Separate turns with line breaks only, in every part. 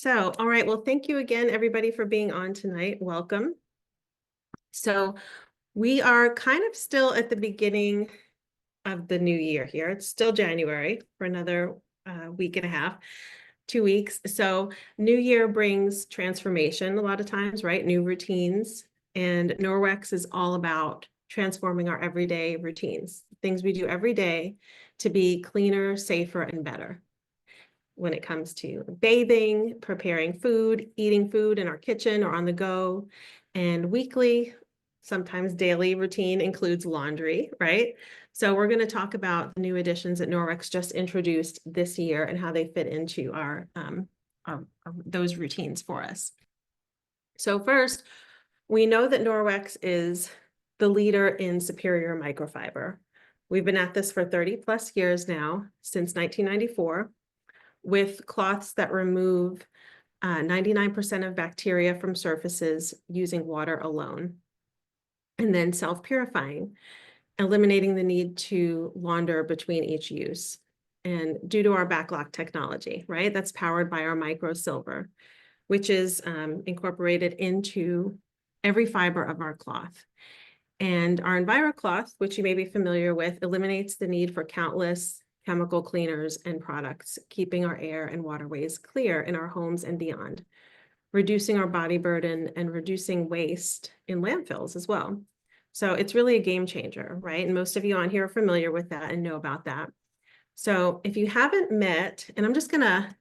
All right, well, thank you again, everybody, for being on tonight. Welcome. So we are kind of still at the beginning of the new year here. It's still January for another week and a half, 2 weeks. So new year brings transformation a lot of times, right? New routines. And Norwex is all about transforming our everyday routines, things we do every day to be cleaner, safer, and better when it comes to bathing, preparing food, eating food in our kitchen or on the go, and weekly, sometimes daily routine includes laundry, right? So we're going to talk about the new additions that Norwex just introduced this year and how they fit into our those routines for us. So first, we know that Norwex is the leader in superior microfiber. We've been at this for 30 plus years now, since 1994. With cloths that remove 99% of bacteria from surfaces using water alone. And then self-purifying, eliminating the need to launder between each use. And due to our backlock technology, right? That's powered by our microsilver, which is incorporated into every fiber of our cloth. And our EnviroCloth, which you may be familiar with, eliminates the need for countless chemical cleaners and products, keeping our air and waterways clear in our homes and beyond, reducing our body burden and reducing waste in landfills as well. So it's really a game changer, right? And most of you on here are familiar with that and know about that. So if you haven't met, and I'm just gonna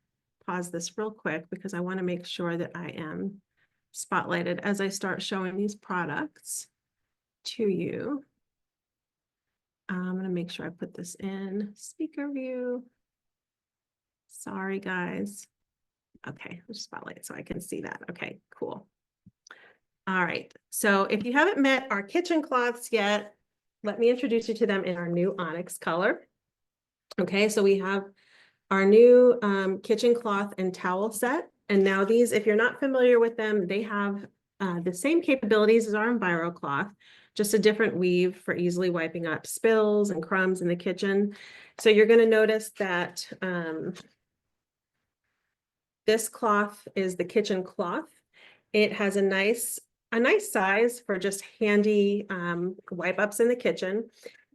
pause this real quick because I want to make sure that I am spotlighted as I start showing these products to you. I'm going to make sure I put this in speaker view. Sorry, guys. Okay, let's spotlight so I can see that. Okay, cool. All right. So if you haven't met our kitchen cloths yet, let me introduce you to them in our new onyx color. Okay, so we have our new kitchen cloth and towel set. And now these, if you're not familiar with them, they have the same capabilities as our EnviroCloth, just a different weave for easily wiping up spills and crumbs in the kitchen. So you're going to notice that this cloth is the kitchen cloth. It has a nice size for just handy wipe ups in the kitchen.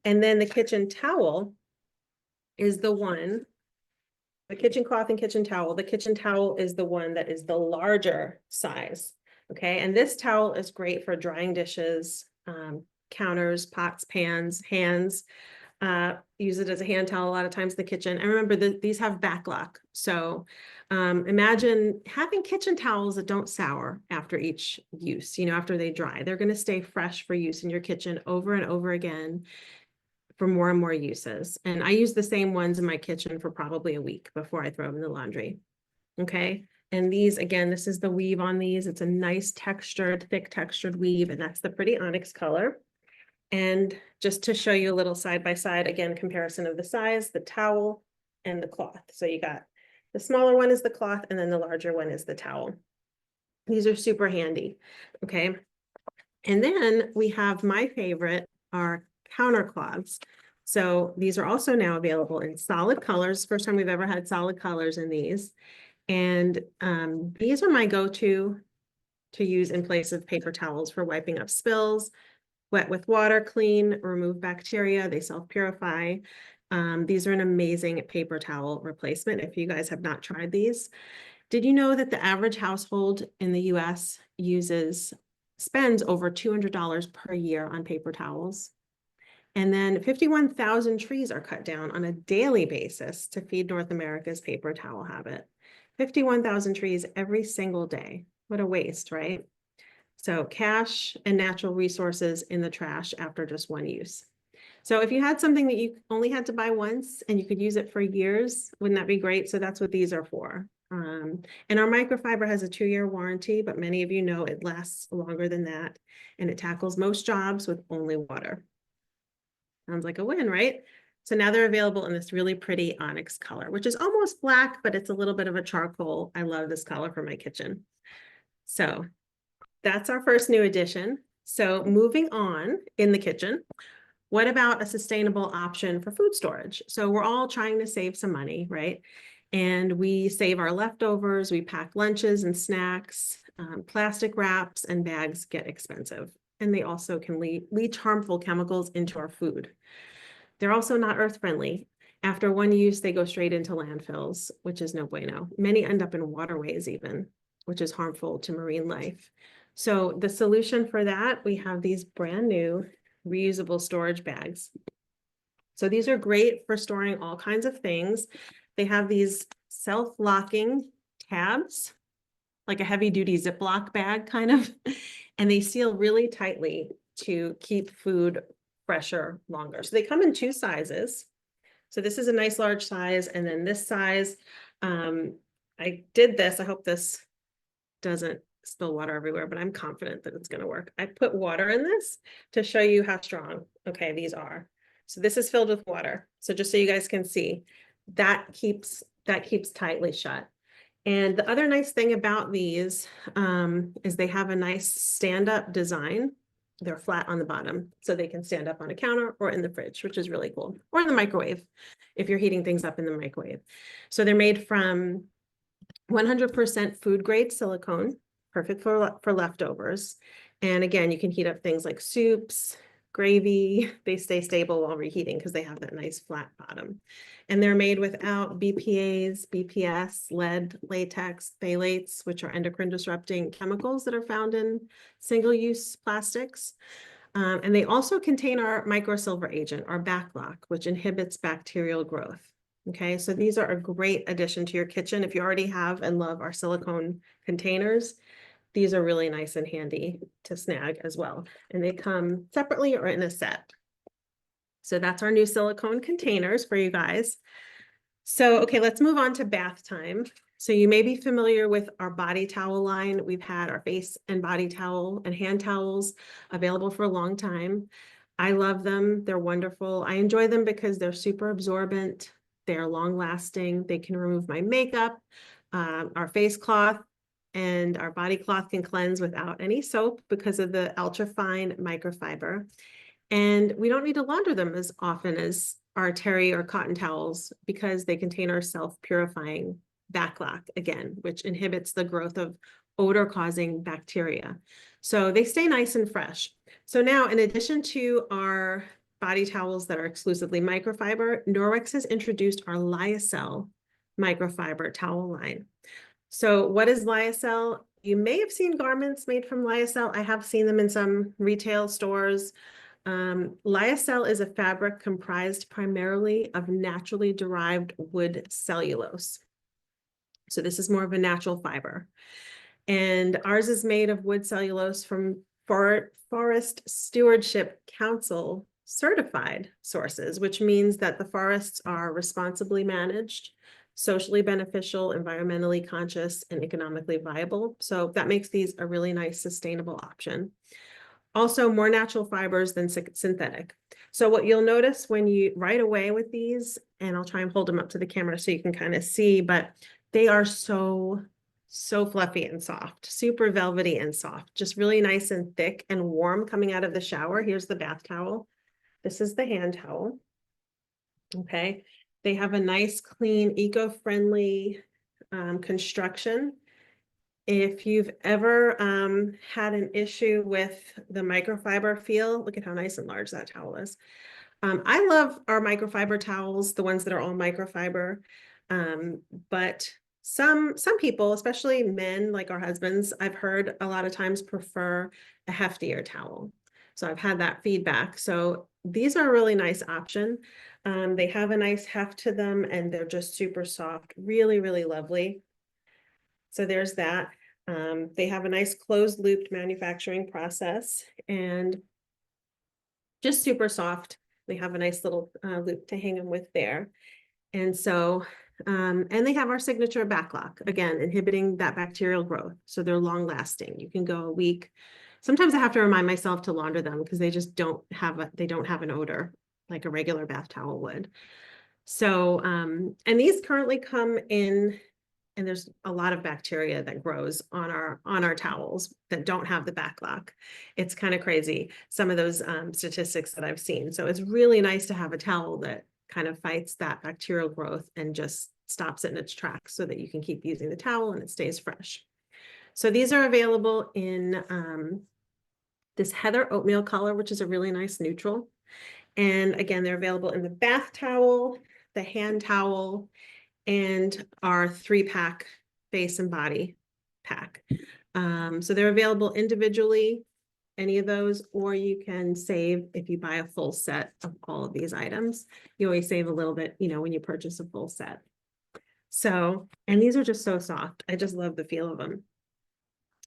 And then the kitchen towel is the one, the kitchen cloth and kitchen towel. The kitchen towel is the one that is the larger size. Okay, and this towel is great for drying dishes, counters, pots, pans, hands. Use it as a hand towel a lot of times in the kitchen. And remember that these have backlock. So imagine having kitchen towels that don't sour after each use, after they dry. They're going to stay fresh for use in your kitchen over and over again for more and more uses. And I use the same ones in my kitchen for probably a week before I throw them in the laundry. Okay. And these, again, this is the weave on these. It's a nice textured, thick textured weave, and that's the pretty onyx color. And just to show you a little side by side, again, comparison of the size, the towel, and the cloth. So you got the smaller one is the cloth, and then the larger one is the towel. These are super handy, okay? And then we have my favorite, our counter cloths. So these are also now available in solid colors. First time we've ever had solid colors in these. And these are my go-to to use in place of paper towels for wiping up spills, wet with water, clean, remove bacteria, they self-purify. These are an amazing paper towel replacement if you guys have not tried these. Did you know that the average household in the US spends over $200 per year on paper towels? And then 51,000 trees are cut down on a daily basis to feed North America's paper towel habit. 51,000 trees every single day. What a waste, right? So cash and natural resources in the trash after just one use. So if you had something that you only had to buy once and you could use it for years, wouldn't that be great? So that's what these are for. And our microfiber has a 2-year warranty, but many of you know it lasts longer than that. And it tackles most jobs with only water. Sounds like a win, right? So now they're available in this really pretty onyx color, which is almost black, but it's a little bit of a charcoal. I love this color for my kitchen. So that's our first new addition. So moving on in the kitchen, what about a sustainable option for food storage? So we're all trying to save some money, right? And we save our leftovers, we pack lunches and snacks, plastic wraps and bags get expensive. And they also can leach harmful chemicals into our food. They're also not earth friendly. After one use, they go straight into landfills, which is no bueno. Many end up in waterways even, which is harmful to marine life. So the solution for that, we have these brand new reusable storage bags. So these are great for storing all kinds of things. They have these self-locking tabs, like a heavy-duty Ziploc bag kind of, and they seal really tightly to keep food fresher longer. So they come in two sizes. So this is a nice large size, and then this size, I did this. I hope this doesn't spill water everywhere, but I'm confident that it's going to work. I put water in this to show you how strong, okay, these are. So this is filled with water. So just so you guys can see, that keeps tightly shut. And the other nice thing about these is they have a nice stand-up design. They're flat on the bottom, so they can stand up on a counter or in the fridge, which is really cool, or in the microwave if you're heating things up in the microwave. So they're made from 100% food grade silicone, perfect for leftovers. And again, you can heat up things like soups, gravy. They stay stable while reheating because they have that nice flat bottom. And they're made without BPAs, BPS, lead, latex, phthalates, which are endocrine disrupting chemicals that are found in single-use plastics. And they also contain our microsilver agent, our backlock, which inhibits bacterial growth. Okay, so these are a great addition to your kitchen. If you already have and love our silicone containers, these are really nice and handy to snag as well. And they come separately or in a set. So that's our new silicone containers for you guys. So, okay, let's move on to bath time. So you may be familiar with our body towel line. We've had our face and body towel and hand towels available for a long time. I love them. They're wonderful. I enjoy them because they're super absorbent. They're long lasting. They can remove my makeup. Our face cloth and our body cloth can cleanse without any soap because of the ultra fine microfiber. And we don't need to launder them as often as our terry or cotton towels because they contain our self-purifying backlock again, which inhibits the growth of odor-causing bacteria. So they stay nice and fresh. So now, in addition to our body towels that are exclusively microfiber, Norwex has introduced our Lyocell microfiber towel line. So what is Lyocell? You may have seen garments made from Lyocell. I have seen them in some retail stores. Lyocell is a fabric comprised primarily of naturally derived wood cellulose. So this is more of a natural fiber. And ours is made of wood cellulose from Forest Stewardship Council certified sources, which means that the forests are responsibly managed, socially beneficial, environmentally conscious, and economically viable. So that makes these a really nice sustainable option. Also more natural fibers than synthetic. So what you'll notice when you right away with these, and I'll try and hold them up to the camera so you can kind of see, but they are so fluffy and soft, super velvety and soft, just really nice and thick and warm coming out of the shower. Here's the bath towel. This is the hand towel. Okay. They have a nice, clean, eco-friendly construction. If you've ever had an issue with the microfiber feel, look at how nice and large that towel is. I love our microfiber towels, the ones that are all microfiber, but some people, especially men like our husbands, I've heard a lot of times prefer a heftier towel. So I've had that feedback. So these are a really nice option. They have a nice heft to them and they're just super soft, really, really lovely. So there's that. They have a nice closed looped manufacturing process and just super soft. They have a nice little loop to hang them with there. And so, and they have our signature backlock, again, inhibiting that bacterial growth. So they're long lasting. You can go a week. Sometimes I have to remind myself to launder them because they just don't have an odor like a regular bath towel would. So, and these currently come in, and there's a lot of bacteria that grows on our towels that don't have the backlock. It's kind of crazy, some of those statistics that I've seen. So it's really nice to have a towel that kind of fights that bacterial growth and just stops it in its tracks so that you can keep using the towel and it stays fresh. So these are available in this heather oatmeal color, which is a really nice neutral. And again, they're available in the bath towel, the hand towel, and our 3-pack face and body pack. So they're available individually, any of those, or you can save if you buy a full set of all of these items. You always save a little bit, when you purchase a full set. So, and these are just so soft. I just love the feel of them.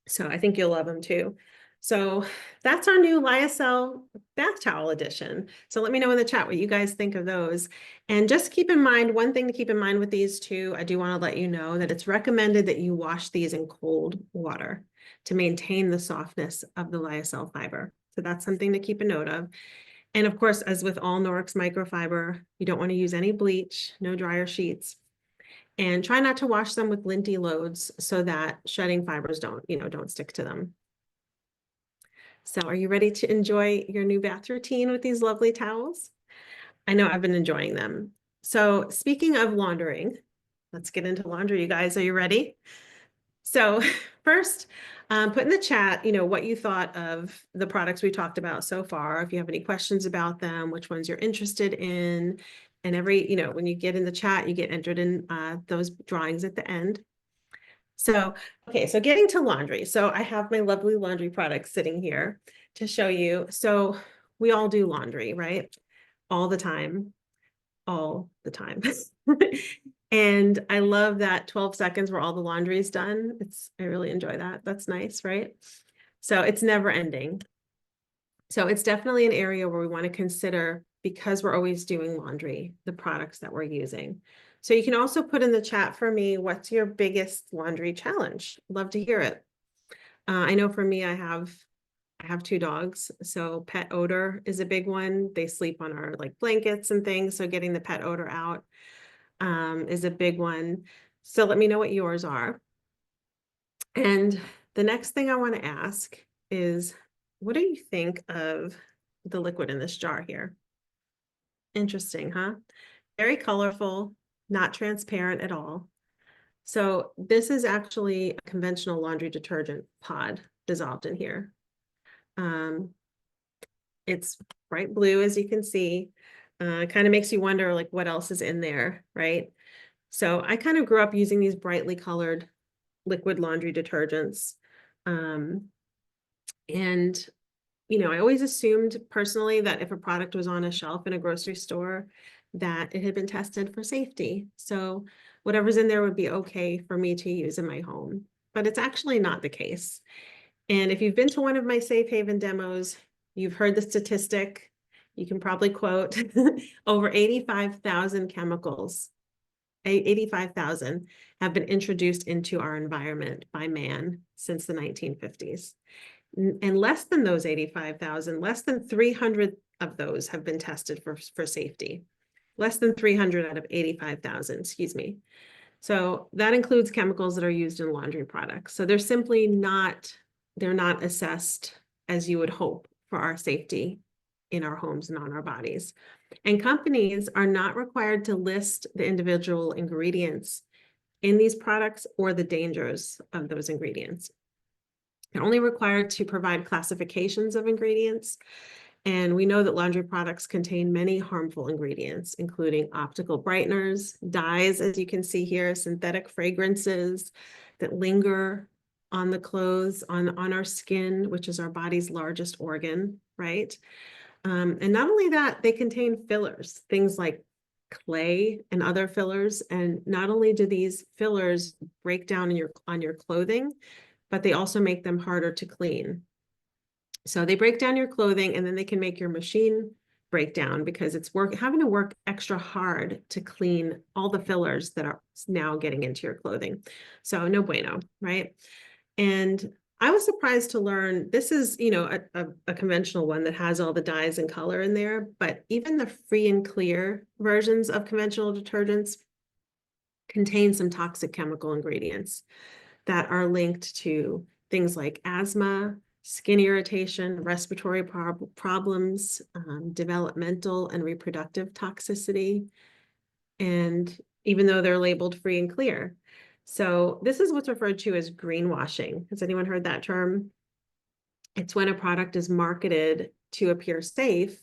So I think you'll love them too. So that's our new Lyocell bath towel edition. So let me know in the chat what you guys think of those. And just keep in mind, one thing to keep in mind with these two, I do want to let you know that it's recommended that you wash these in cold water to maintain the softness of the Lyocell fiber. So that's something to keep a note of. And of course, as with all Norwex microfiber, you don't want to use any bleach, no dryer sheets. And try not to wash them with linty loads so that shedding fibers don't stick to them. So are you ready to enjoy your new bath routine with these lovely towels? I know I've been enjoying them. So speaking of laundering, let's get into laundry, you guys. Are you ready? So first, put in the chat, what you thought of the products we talked about so far. If you have any questions about them, which ones you're interested in. And when you get in the chat, you get entered in those drawings at the end. So, okay, so getting to laundry. So I have my lovely laundry products sitting here to show you. So we all do laundry, right? All the time. And I love that 12 seconds where all the laundry is done. I really enjoy that. That's nice, right? So it's never ending. So it's definitely an area where we want to consider, because we're always doing laundry, the products that we're using. So you can also put in the chat for me, what's your biggest laundry challenge? Love to hear it. I know for me, I have 2 dogs, so pet odor is a big one. They sleep on our blankets and things, so getting the pet odor out is a big one. So let me know what yours are. And the next thing I want to ask is, what do you think of the liquid in this jar here? Interesting, huh? Very colorful, not transparent at all. So this is actually a conventional laundry detergent pod dissolved in here. It's bright blue, as you can see. Kind of makes you wonder what else is in there, right? So I kind of grew up using these brightly colored liquid laundry detergents. And I always assumed personally that if a product was on a shelf in a grocery store, that it had been tested for safety. So whatever's in there would be okay for me to use in my home, but it's actually not the case. And if you've been to one of my Safe Haven demos, you've heard the statistic, you can probably quote, over 85,000 chemicals, 85,000 have been introduced into our environment by man since the 1950s. And less than those 85,000, less than 300 of those have been tested for safety. Less than 300 out of 85,000, excuse me. So that includes chemicals that are used in laundry products. So they're simply they're not assessed as you would hope for our safety in our homes and on our bodies. And companies are not required to list the individual ingredients in these products or the dangers of those ingredients. They're only required to provide classifications of ingredients. And we know that laundry products contain many harmful ingredients, including optical brighteners, dyes, as you can see here, synthetic fragrances that linger on the clothes, on our skin, which is our body's largest organ, right? And not only that, they contain fillers, things like clay and other fillers. And not only do these fillers break down on your clothing, but they also make them harder to clean. So they break down your clothing, and then they can make your machine break down because it's having to work extra hard to clean all the fillers that are now getting into your clothing. So no bueno, right? And I was surprised to learn this is, a conventional one that has all the dyes and color in there, but even the free and clear versions of conventional detergents contain some toxic chemical ingredients that are linked to things like asthma, skin irritation, respiratory problems, developmental and reproductive toxicity. And, even though they're labeled free and clear. So this is what's referred to as greenwashing. Has anyone heard that term? It's when a product is marketed to appear safe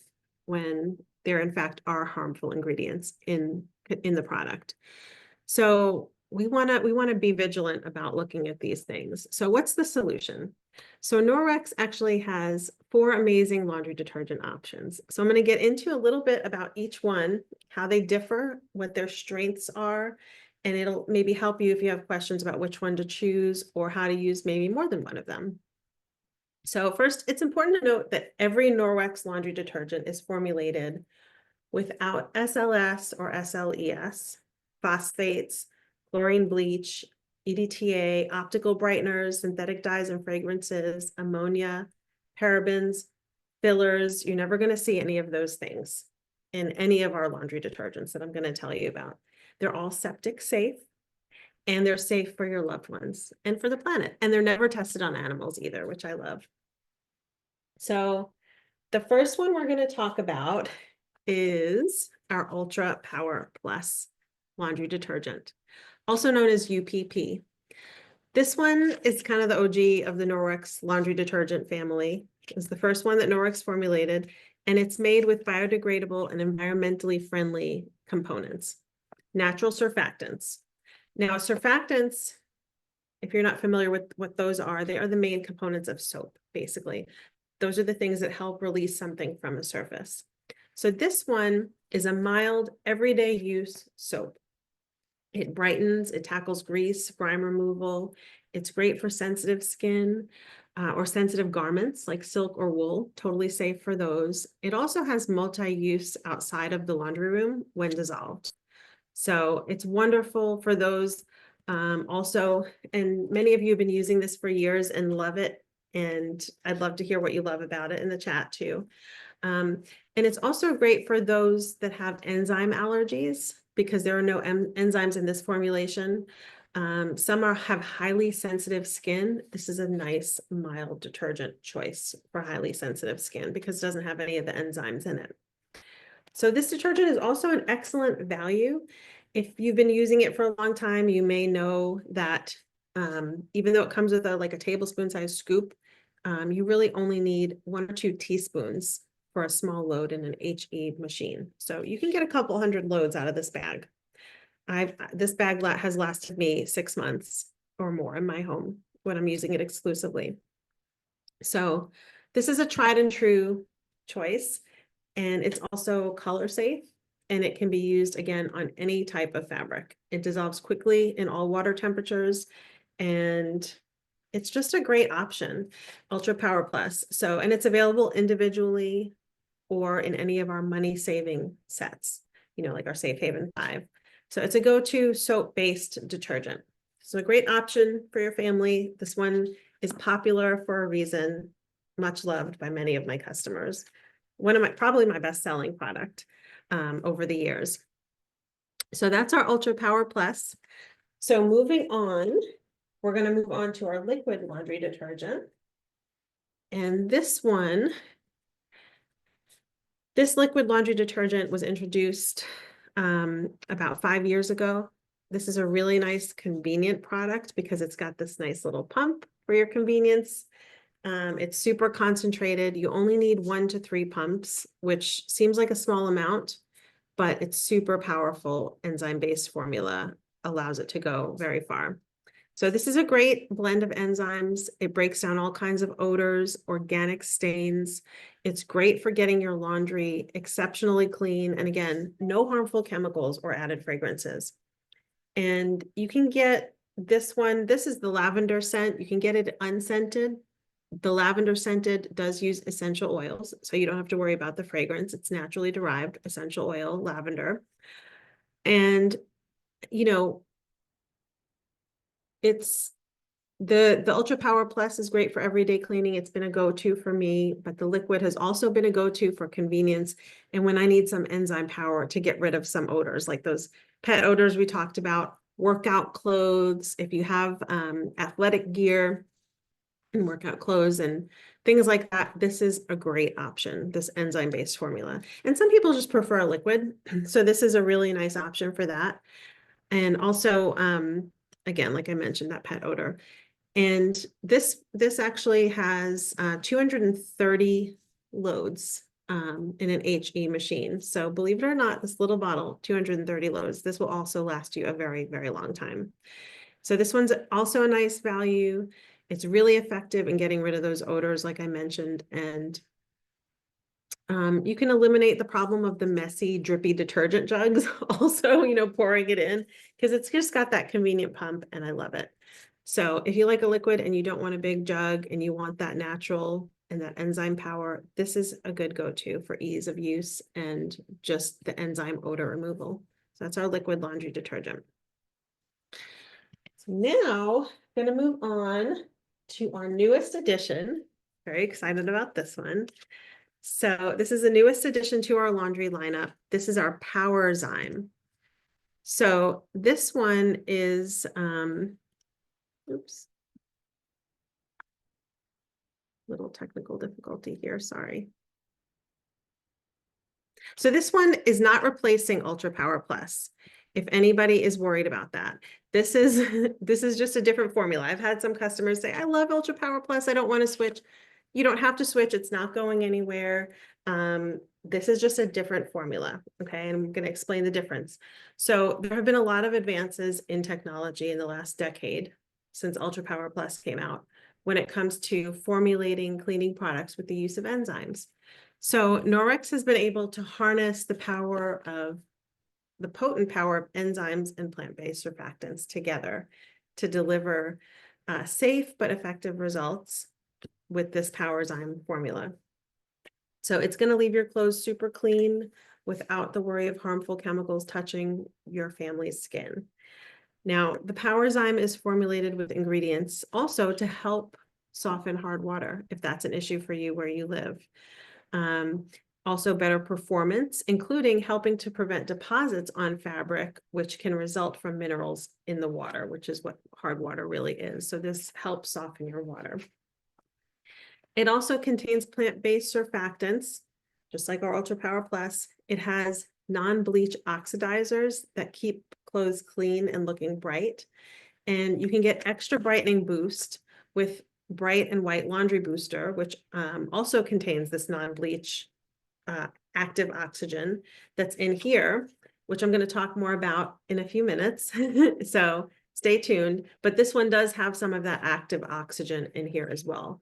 when there in fact are harmful ingredients in the product. So we want to be vigilant about looking at these things. So what's the solution? So Norwex actually has 4 amazing laundry detergent options. So I'm going to get into a little bit about each one, how they differ, what their strengths are, and it'll maybe help you if you have questions about which one to choose or how to use maybe more than one of them. So first, it's important to note that every Norwex laundry detergent is formulated without SLS or SLES, phosphates, chlorine bleach, EDTA, optical brighteners, synthetic dyes and fragrances, ammonia, parabens, fillers. You're never going to see any of those things in any of our laundry detergents that I'm going to tell you about. They're all septic safe, and they're safe for your loved ones and for the planet. And they're never tested on animals either, which I love. So the first one we're going to talk about is our Ultra Power Plus laundry detergent, also known as UPP. This one is kind of the OG of the Norwex laundry detergent family. It's the first one that Norwex formulated, and it's made with biodegradable and environmentally friendly components, natural surfactants. Now, surfactants, if you're not familiar with what those are, they are the main components of soap, basically. Those are the things that help release something from a surface. So this one is a mild, everyday use soap. It brightens, it tackles grease, grime removal. It's great for sensitive skin or sensitive garments like silk or wool, totally safe for those. It also has multi-use outside of the laundry room when dissolved. So it's wonderful for those also, and many of you have been using this for years and love it. And I'd love to hear what you love about it in the chat too. And it's also great for those that have enzyme allergies because there are no enzymes in this formulation. Some have highly sensitive skin. This is a nice mild detergent choice for highly sensitive skin because it doesn't have any of the enzymes in it. So this detergent is also an excellent value. If you've been using it for a long time, you may know that even though it comes with like a tablespoon size scoop, you really only need 1 or 2 teaspoons for a small load in an HE machine. So you can get a couple hundred loads out of this bag. This bag has lasted me 6 months or more in my home when I'm using it exclusively. So this is a tried and true choice, and it's also color safe, and it can be used again on any type of fabric. It dissolves quickly in all water temperatures, and it's just a great option, Ultra Power Plus. So, and it's available individually or in any of our money saving sets, like our Safe Haven 5. So it's a go-to soap-based detergent. So a great option for your family. This one is popular for a reason, much loved by many of my customers. Probably my best-selling product over the years. So that's our Ultra Power Plus. So moving on, we're going to move on to our liquid laundry detergent. And this liquid laundry detergent was introduced about 5 years ago. This is a really nice, convenient product because it's got this nice little pump for your convenience. It's super concentrated. You only need 1 to 3 pumps, which seems like a small amount, but it's super powerful. Enzyme-based formula allows it to go very far. So this is a great blend of enzymes. It breaks down all kinds of odors, organic stains. It's great for getting your laundry exceptionally clean. And again, no harmful chemicals or added fragrances. And you can get this one. This is the lavender scent. You can get it unscented. The lavender scented does use essential oils, so you don't have to worry about the fragrance. It's naturally derived essential oil, lavender. And, it's the Ultra Power Plus is great for everyday cleaning. It's been a go-to for me, but the liquid has also been a go-to for convenience. And when I need some enzyme power to get rid of some odors, like those pet odors we talked about, workout clothes, if you have athletic gear and workout clothes and things like that, this is a great option, this enzyme-based formula. And some people just prefer a liquid. So this is a really nice option for that. And also, again, like I mentioned, that pet odor. And this actually has 230 loads in an HE machine. So believe it or not, this little bottle, 230 loads, this will also last you a very, very long time. So this one's also a nice value. It's really effective in getting rid of those odors, like I mentioned, and you can eliminate the problem of the messy, drippy detergent jugs also, pouring it in, because it's just got that convenient pump and I love it. So if you like a liquid and you don't want a big jug and you want that natural and that enzyme power, this is a good go-to for ease of use and just the enzyme odor removal. So that's our liquid laundry detergent. So now I'm going to move on to our newest addition. Very excited about this one. So this is the newest addition to our laundry lineup. This is our Powerzyme. So this one is, oops, little technical difficulty here, sorry. So this one is not replacing Ultra Power Plus, if anybody is worried about that. This is this is just a different formula. I've had some customers say, I love Ultra Power Plus, I don't want to switch. You don't have to switch, it's not going anywhere. This is just a different formula, okay? And I'm going to explain the difference. So there have been a lot of advances in technology in the last decade since Ultra Power Plus came out when it comes to formulating cleaning products with the use of enzymes. So Norwex has been able to harness the potent power of enzymes and plant-based surfactants together to deliver safe but effective results with this Powerzyme formula. So it's going to leave your clothes super clean without the worry of harmful chemicals touching your family's skin. Now, the Powerzyme is formulated with ingredients also to help soften hard water if that's an issue for you where you live. Also better performance, including helping to prevent deposits on fabric, which can result from minerals in the water, which is what hard water really is. So this helps soften your water. It also contains plant-based surfactants, just like our Ultra Power Plus. It has non-bleach oxidizers that keep clothes clean and looking bright. And you can get extra brightening boost with Bright and White Laundry Booster, which also contains this non-bleach active oxygen that's in here, which I'm going to talk more about in a few minutes. So stay tuned. But this one does have some of that active oxygen in here as well,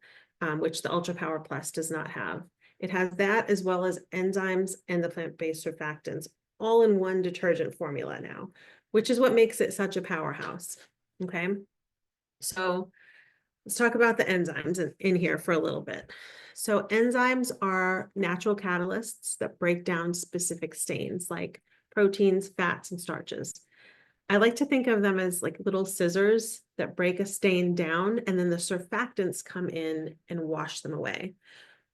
which the Ultra Power Plus does not have. It has that as well as enzymes and the plant-based surfactants all in one detergent formula now, which is what makes it such a powerhouse. Okay, so let's talk about the enzymes in here for a little bit. So enzymes are natural catalysts that break down specific stains like proteins, fats, and starches. I like to think of them as like little scissors that break a stain down, and then the surfactants come in and wash them away.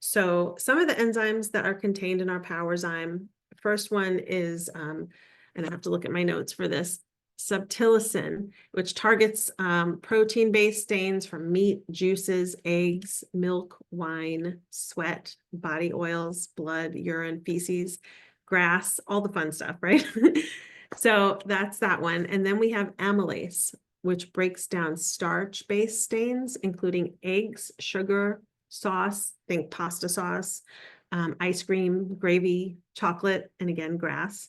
So some of the enzymes that are contained in our Powerzyme, first one is, and I have to look at my notes for this, subtilicin, which targets protein-based stains from meat, juices, eggs, milk, wine, sweat, body oils, blood, urine, feces, grass, all the fun stuff, right? So that's that one. And then we have amylase, which breaks down starch-based stains, including eggs, sugar, sauce, think pasta sauce, ice cream, gravy, chocolate, and again, grass.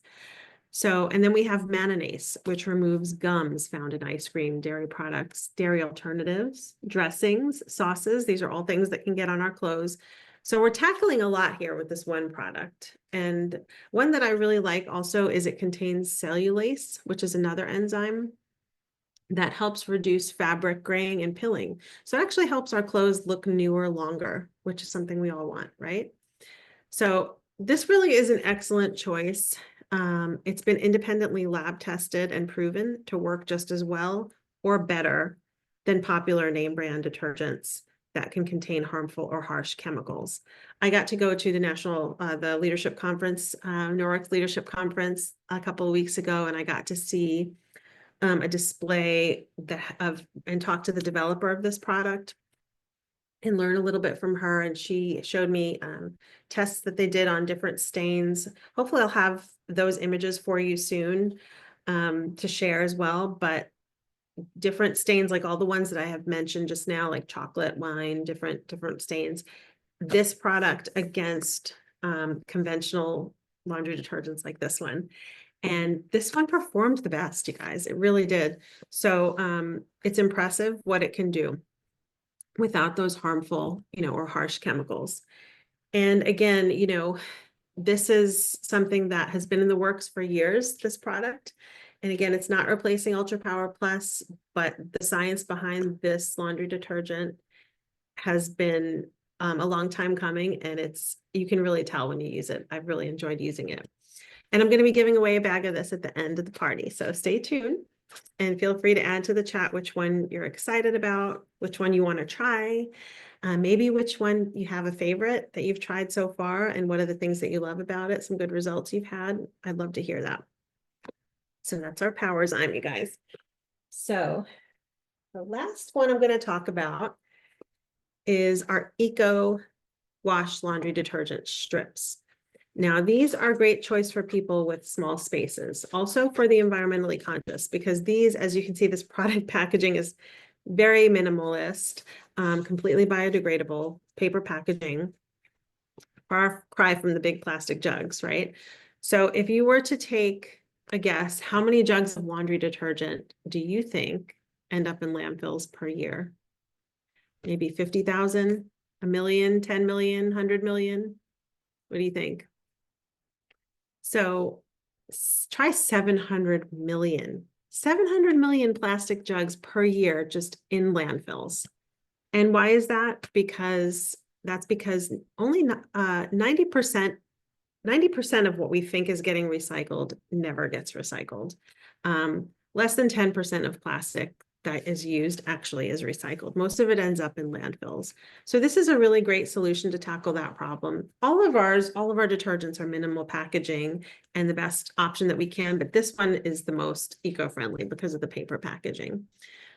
So, and then we have mayonnaise, which removes gums found in ice cream, dairy products, dairy alternatives, dressings, sauces. These are all things that can get on our clothes. So we're tackling a lot here with this one product. And one that I really like also is it contains cellulase, which is another enzyme that helps reduce fabric graying and pilling. So it actually helps our clothes look newer longer, which is something we all want, right? So this really is an excellent choice. It's been independently lab tested and proven to work just as well or better than popular name brand detergents that can contain harmful or harsh chemicals. I got to go to the leadership conference, Norwex leadership conference a couple of weeks ago, and I got to see a display and talk to the developer of this product and learn a little bit from her. And she showed me tests that they did on different stains. Hopefully I'll have those images for you soon. to share as well, but different stains, like all the ones that I have mentioned just now, like chocolate, wine, different stains. This product against conventional laundry detergents like this one. And this one performed the best, you guys. It really did. So it's impressive what it can do without those harmful, or harsh chemicals. And again, this is something that has been in the works for years, this product. And again, it's not replacing Ultra Power Plus, but the science behind this laundry detergent has been a long time coming, and you can really tell when you use it. I've really enjoyed using it. And I'm going to be giving away a bag of this at the end of the party. So stay tuned and feel free to add to the chat which one you're excited about, which one you want to try, maybe which one you have a favorite that you've tried so far, and what are the things that you love about it, some good results you've had. I'd love to hear that. So that's our Powerzyme, you guys. So the last one I'm going to talk about is our Eco Wash laundry detergent strips. Now, these are a great choice for people with small spaces, also for the environmentally conscious, because these, as you can see, this product packaging is very minimalist, completely biodegradable, paper packaging, far cry from the big plastic jugs, right? So if you were to take a guess, how many jugs of laundry detergent do you think end up in landfills per year? Maybe 50,000, a million, 10 million, 100 million? What do you think? So try 700 million. 700 million plastic jugs per year just in landfills. And why is that? Because only 90% of what we think is getting recycled never gets recycled. Less than 10% of plastic that is used actually is recycled. Most of it ends up in landfills. So this is a really great solution to tackle that problem. All of our detergents are minimal packaging and the best option that we can, but this one is the most eco-friendly because of the paper packaging.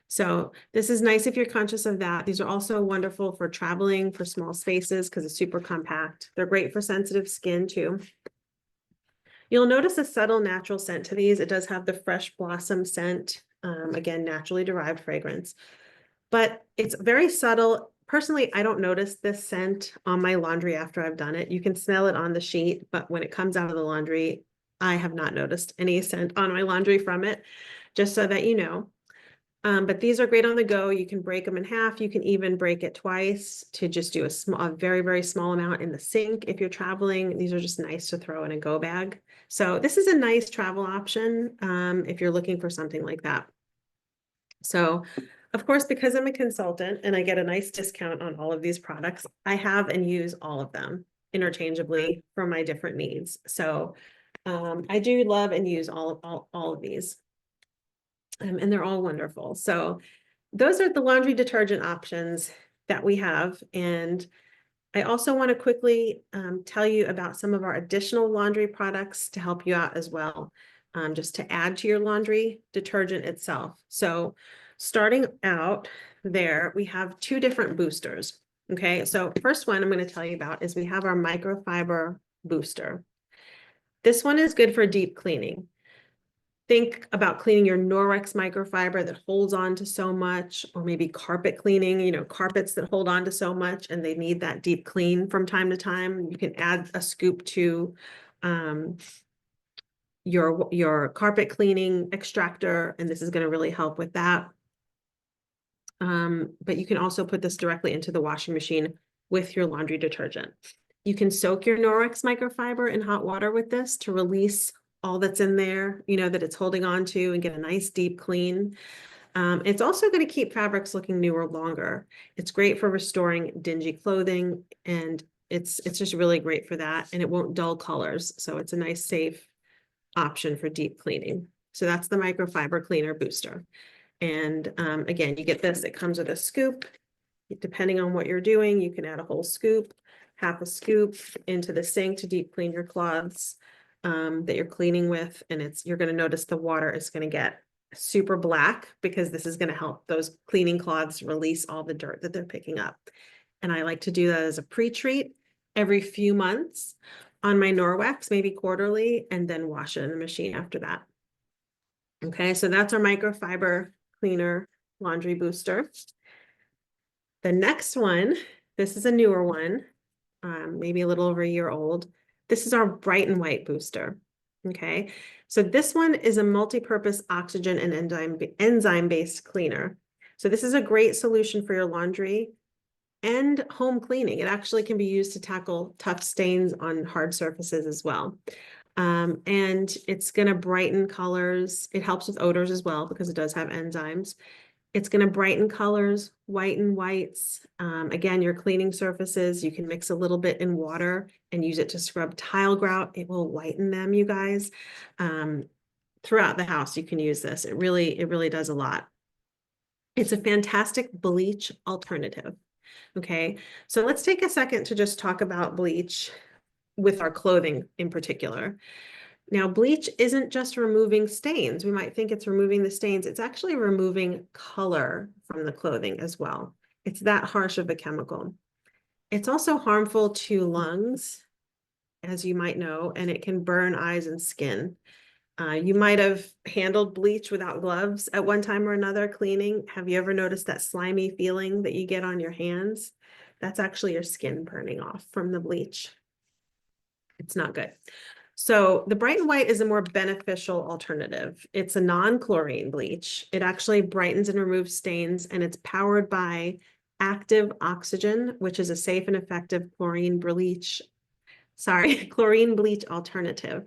So this is nice if you're conscious of that. These are also wonderful for traveling, for small spaces, because it's super compact. They're great for sensitive skin too. You'll notice a subtle natural scent to these. It does have the fresh blossom scent, again, naturally derived fragrance, but it's very subtle. Personally, I don't notice this scent on my laundry after I've done it. You can smell it on the sheet, but when it comes out of the laundry, I have not noticed any scent on my laundry from it, just so that you know. But these are great on the go. You can break them in half. You can even break it twice to just do a very, very small amount in the sink if you're traveling. These are just nice to throw in a go bag. So this is a nice travel option if you're looking for something like that. So of course, because I'm a consultant and I get a nice discount on all of these products, I have and use all of them interchangeably for my different needs. So I do love and use all of these. And they're all wonderful. So those are the laundry detergent options that we have. And I also want to quickly tell you about some of our additional laundry products to help you out as well, just to add to your laundry detergent itself. So starting out there, we have two different boosters. Okay, so first one I'm going to tell you about is we have our microfiber booster. This one is good for deep cleaning. Think about cleaning your Norwex microfiber that holds on to so much, or maybe carpet cleaning, carpets that hold on to so much and they need that deep clean from time to time. You can add a scoop to your carpet cleaning extractor, and this is going to really help with that. But you can also put this directly into the washing machine with your laundry detergent. You can soak your Norwex microfiber in hot water with this to release all that's in there, that it's holding on to, and get a nice deep clean. It's also going to keep fabrics looking newer longer. It's great for restoring dingy clothing, and it's just really great for that, and it won't dull colors. So it's a nice, safe option for deep cleaning. So that's the microfiber cleaner booster. And again, you get this, it comes with a scoop. Depending on what you're doing, you can add a whole scoop, half a scoop into the sink to deep clean your cloths that you're cleaning with. And you're going to notice the water is going to get super black because this is going to help those cleaning cloths release all the dirt that they're picking up. And I like to do that as a pre-treat every few months on my Norwex, maybe quarterly, and then wash it in the machine after that. Okay, so that's our microfiber cleaner laundry booster. The next one, this is a newer one, maybe a little over a year old. This is our bright and white booster. Okay, so this one is a multi-purpose oxygen and enzyme-based cleaner. So this is a great solution for your laundry and home cleaning. It actually can be used to tackle tough stains on hard surfaces as well. And it's going to brighten colors. It helps with odors as well because it does have enzymes. It's going to brighten colors, whiten whites. Again, your cleaning surfaces, you can mix a little bit in water and use it to scrub tile grout. It will whiten them, you guys. Throughout the house, you can use this. It really does a lot. It's a fantastic bleach alternative. Okay, so let's take a second to just talk about bleach with our clothing in particular. Now, bleach isn't just removing stains. We might think it's removing the stains. It's actually removing color from the clothing as well. It's that harsh of a chemical. It's also harmful to lungs, as you might know, and it can burn eyes and skin. You might have handled bleach without gloves at one time or another cleaning. Have you ever noticed that slimy feeling that you get on your hands? That's actually your skin burning off from the bleach. It's not good. So the Bright and White is a more beneficial alternative. It's a non-chlorine bleach. It actually brightens and removes stains, and it's powered by active oxygen, which is a safe and effective chlorine bleach alternative.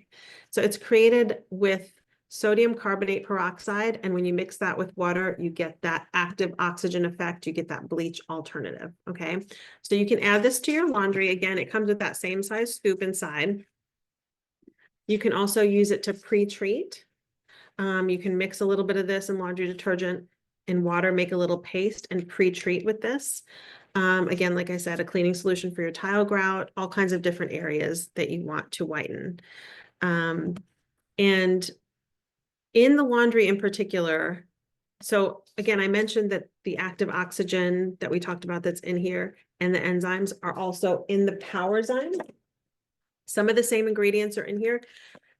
So it's created with sodium carbonate peroxide, and when you mix that with water, you get that active oxygen effect. You get that bleach alternative, okay? So you can add this to your laundry. Again, it comes with that same size scoop inside. You can also use it to pre-treat. You can mix a little bit of this in laundry detergent and water, make a little paste and pre-treat with this. Again, like I said, a cleaning solution for your tile grout, all kinds of different areas that you want to whiten. And in the laundry in particular, so again, I mentioned that the active oxygen that we talked about that's in here and the enzymes are also in the Powerzyme. Some of the same ingredients are in here.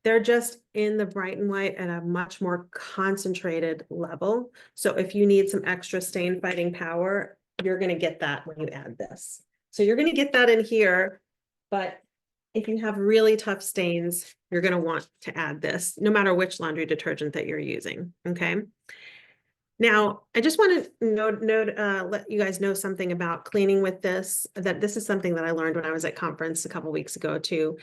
They're just in the Bright and White at a much more concentrated level. So if you need some extra stain fighting power, you're going to get that when you add this. So you're going to get that in here, but if you have really tough stains, you're going to want to add this, no matter which laundry detergent that you're using, okay? Now, I just want to let you guys know something about cleaning with this, that this is something that I learned when I was at conference a couple weeks ago too.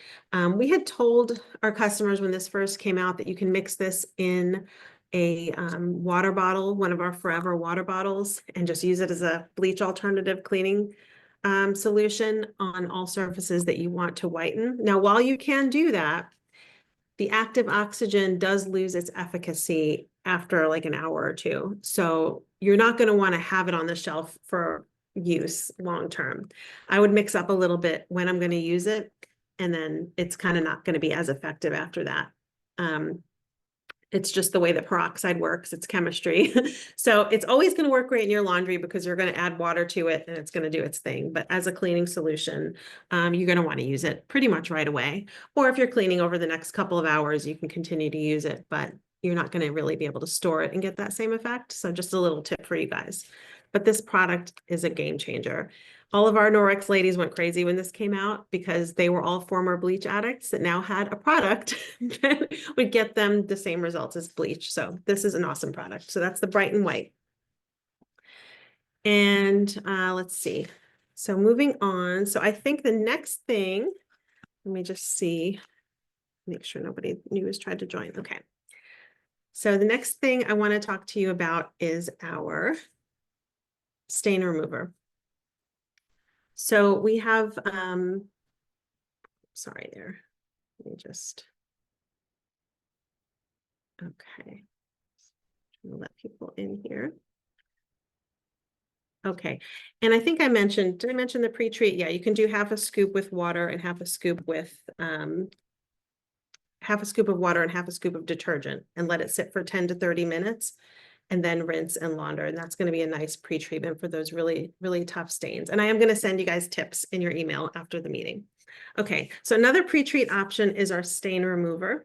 We had told our customers when this first came out that you can mix this in a water bottle, one of our forever water bottles, and just use it as a bleach alternative cleaning solution on all surfaces that you want to whiten. Now, while you can do that, the active oxygen does lose its efficacy after like an hour or two. So you're not going to want to have it on the shelf for use long term. I would mix up a little bit when I'm going to use it, and then it's kind of not going to be as effective after that. It's just the way that peroxide works. It's chemistry. So it's always going to work great in your laundry because you're going to add water to it and it's going to do its thing. But as a cleaning solution, you're going to want to use it pretty much right away. Or if you're cleaning over the next couple of hours, you can continue to use it, but you're not going to really be able to store it and get that same effect. So just a little tip for you guys. But this product is a game changer. All of our Norwex ladies went crazy when this came out because they were all former bleach addicts that now had a product that would get them the same results as bleach. So this is an awesome product. So that's the Bright and White. And let's see. So moving on. So I think the next thing, let me just see, make sure nobody new has tried to join. Okay. So the next thing I want to talk to you about is our stain remover. So we have, sorry there, let me just, okay. I'm gonna let people in here. Okay, and I think I mentioned, did I mention the pre-treat? Yeah, you can do half a scoop with water and half a scoop with, half a scoop of water and half a scoop of detergent and let it sit for 10 to 30 minutes. And then rinse and launder. And that's going to be a nice pre-treatment for those really, really tough stains. And I am going to send you guys tips in your email after the meeting. Okay, so another pre-treat option is our stain remover.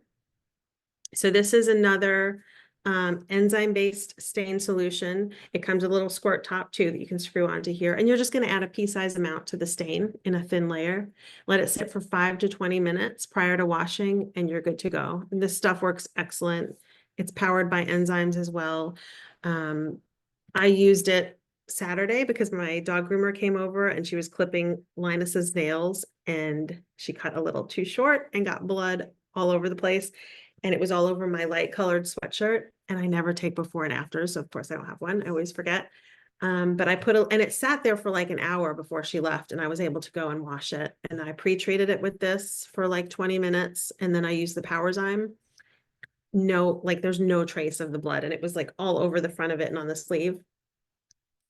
So this is another enzyme-based stain solution. It comes with a little squirt top too that you can screw onto here. And you're just going to add a pea-sized amount to the stain in a thin layer. Let it sit for 5 to 20 minutes prior to washing, and you're good to go. And this stuff works excellent. It's powered by enzymes as well. I used it Saturday because my dog groomer came over and she was clipping Linus's nails, and she cut a little too short and got blood all over the place. And it was all over my light colored sweatshirt, and I never take before and after. So of course I don't have one. I always forget. But I and it sat there for like an hour before she left, and I was able to go and wash it. And I pre-treated it with this for like 20 minutes. And then I used the Powerzyme. No, like there's no trace of the blood, and it was like all over the front of it and on the sleeve,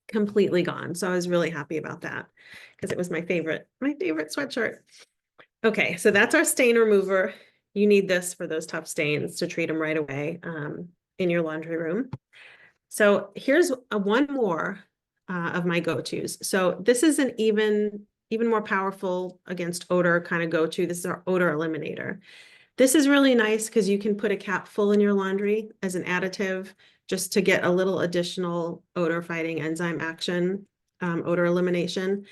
completely gone. So I was really happy about that because it was my favorite sweatshirt. Okay, so that's our stain remover. You need this for those tough stains to treat them right away in your laundry room. So here's one more of my go-tos. So this is an even more powerful against odor kind of go-to. This is our odor eliminator. This is really nice because you can put a cap full in your laundry as an additive just to get a little additional odor fighting enzyme action, odor elimination.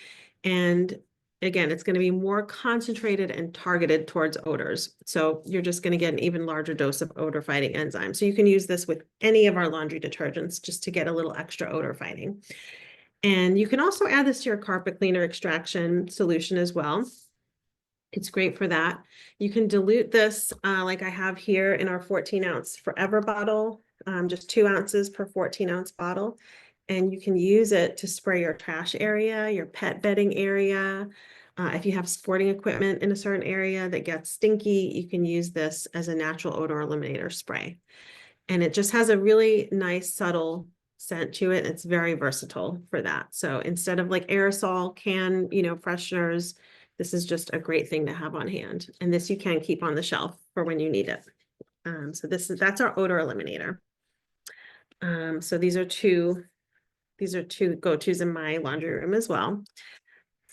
And again, it's going to be more concentrated and targeted towards odors. So you're just going to get an even larger dose of odor fighting enzyme. So you can use this with any of our laundry detergents just to get a little extra odor fighting. And you can also add this to your carpet cleaner extraction solution as well. It's great for that. You can dilute this like I have here in our 14-ounce Forever bottle, just 2 ounces per 14-ounce bottle. And you can use it to spray your trash area, your pet bedding area. If you have sporting equipment in a certain area that gets stinky, you can use this as a natural odor eliminator spray. And it just has a really nice, subtle scent to it. It's very versatile for that. So instead of like aerosol can, fresheners, this is just a great thing to have on hand. And this you can keep on the shelf for when you need it. So that's our odor eliminator. So these are two go-tos in my laundry room as well.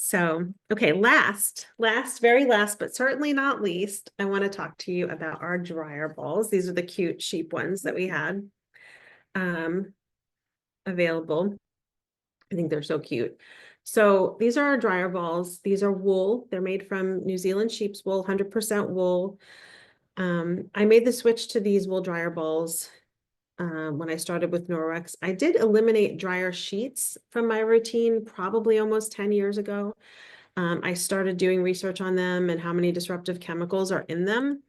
So, okay, very last, but certainly not least, I want to talk to you about our dryer balls. These are the cute sheep ones that we had available. I think they're so cute. So these are our dryer balls. These are wool. They're made from New Zealand sheep's wool, 100% wool. I made the switch to these wool dryer balls when I started with Norwex. I did eliminate dryer sheets from my routine probably almost 10 years ago. I started doing research on them and how many disruptive chemicals are in them.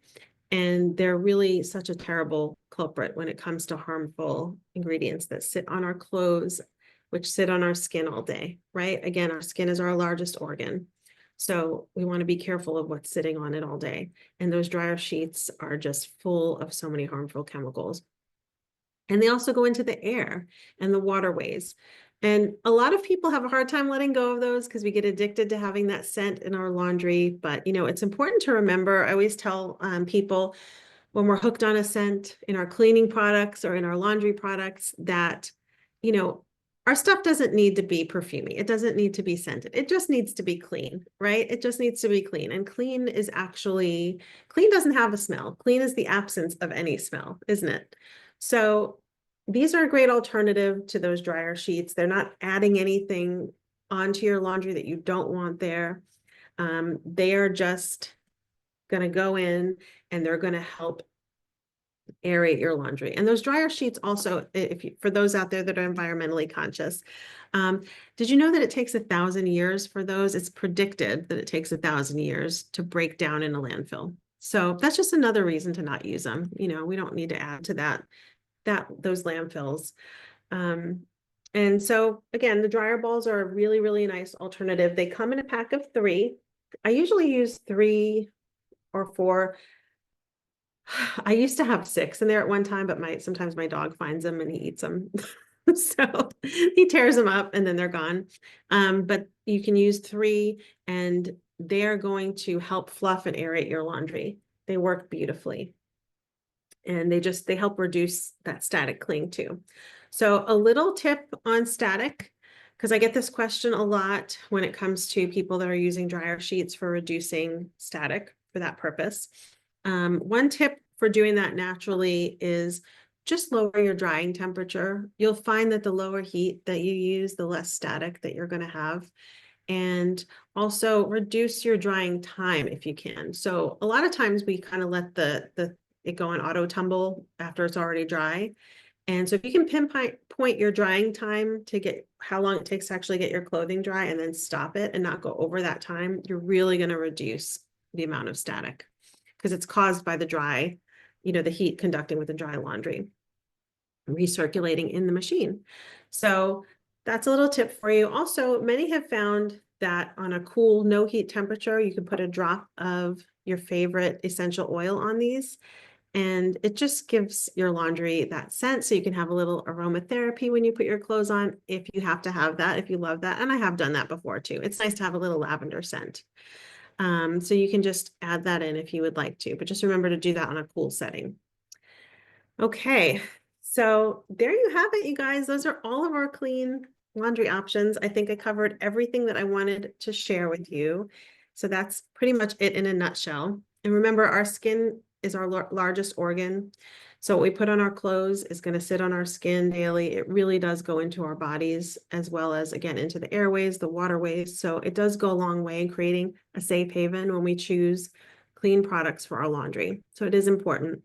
And they're really such a terrible culprit when it comes to harmful ingredients that sit on our clothes, which sit on our skin all day, right? Again, our skin is our largest organ. So we want to be careful of what's sitting on it all day. And those dryer sheets are just full of so many harmful chemicals. And they also go into the air and the waterways. And a lot of people have a hard time letting go of those because we get addicted to having that scent in our laundry. But, it's important to remember, I always tell people when we're hooked on a scent in our cleaning products or in our laundry products that, our stuff doesn't need to be perfumey. It doesn't need to be scented. It just needs to be clean, right? It just needs to be clean. And clean doesn't have a smell. Clean is the absence of any smell, isn't it? So these are a great alternative to those dryer sheets. They're not adding anything onto your laundry that you don't want there. They are just going to go in and they're going to help aerate your laundry. And those dryer sheets also, for those out there that are environmentally conscious, did you know that it takes 1,000 years for those? It's predicted that it takes 1,000 years to break down in a landfill. So that's just another reason to not use them. We don't need to add to those landfills. And so again, the dryer balls are a really, really nice alternative. They come in a pack of 3. I usually use 3 or 4. I used to have 6 in there at one time, but sometimes my dog finds them and he eats them. So he tears them up and then they're gone. But you can use 3 and they're going to help fluff and aerate your laundry. They work beautifully. And they help reduce that static cling too. So a little tip on static, because I get this question a lot when it comes to people that are using dryer sheets for reducing static for that purpose. One tip for doing that naturally is just lower your drying temperature. You'll find that the lower heat that you use, the less static that you're going to have. And also reduce your drying time if you can. So a lot of times we kind of let it go on auto tumble after it's already dry. And so if you can pinpoint your drying time to get how long it takes to actually get your clothing dry and then stop it and not go over that time, you're really going to reduce the amount of static because it's caused by the dry, the heat conducting with the dry laundry, recirculating in the machine. So that's a little tip for you. Also, many have found that on a cool, no heat temperature, you can put a drop of your favorite essential oil on these. And it just gives your laundry that scent. So you can have a little aromatherapy when you put your clothes on, if you have to have that, if you love that. And I have done that before too. It's nice to have a little lavender scent. So you can just add that in if you would like to, but just remember to do that on a cool setting. Okay, so there you have it, you guys. Those are all of our clean laundry options. I think I covered everything that I wanted to share with you. So that's pretty much it in a nutshell. And remember, our skin is our largest organ. So what we put on our clothes is going to sit on our skin daily. It really does go into our bodies as well as, again, into the airways, the waterways. So it does go a long way in creating a safe haven when we choose clean products for our laundry. So it is important.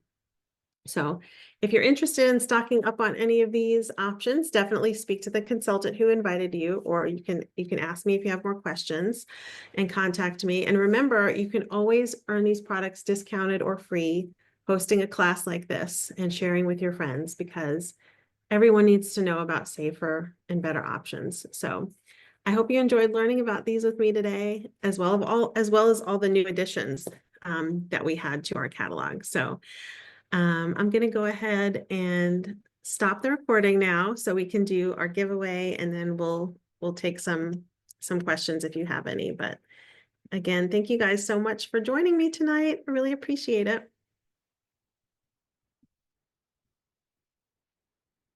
So if you're interested in stocking up on any of these options, definitely speak to the consultant who invited you, or you can ask me if you have more questions and contact me. And remember, you can always earn these products discounted or free hosting a class like this and sharing with your friends, because everyone needs to know about safer and better options. So I hope you enjoyed learning about these with me today, as well as all the new additions that we had to our catalog. So I'm going to go ahead and stop the recording now so we can do our giveaway, and then we'll take some questions if you have any. But again, thank you guys so much for joining me tonight. I really appreciate it.